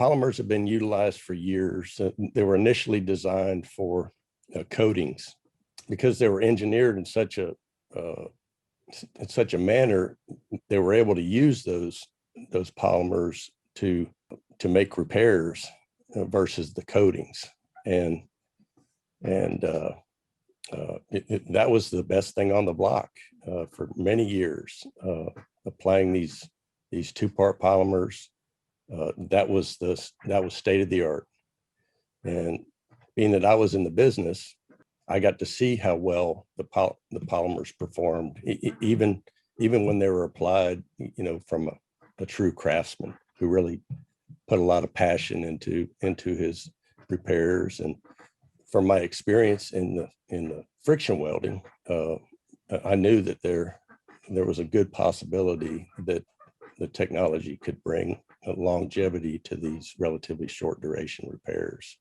polymers have been utilized for years. They were initially designed for coatings because they were engineered in such a manner. They were able to use those polymers to make repairs versus the coatings, and that was the best thing on the block for many years. Applying these two-part polymers, that was state of the art. And being that I was in the business, I got to see how well the polymers performed, even when they were applied, from a true craftsman who really put a lot of passion into his repairs. And from my experience in the friction welding, I knew that there was a good possibility that the technology could bring a longevity to these relatively short duration repairs.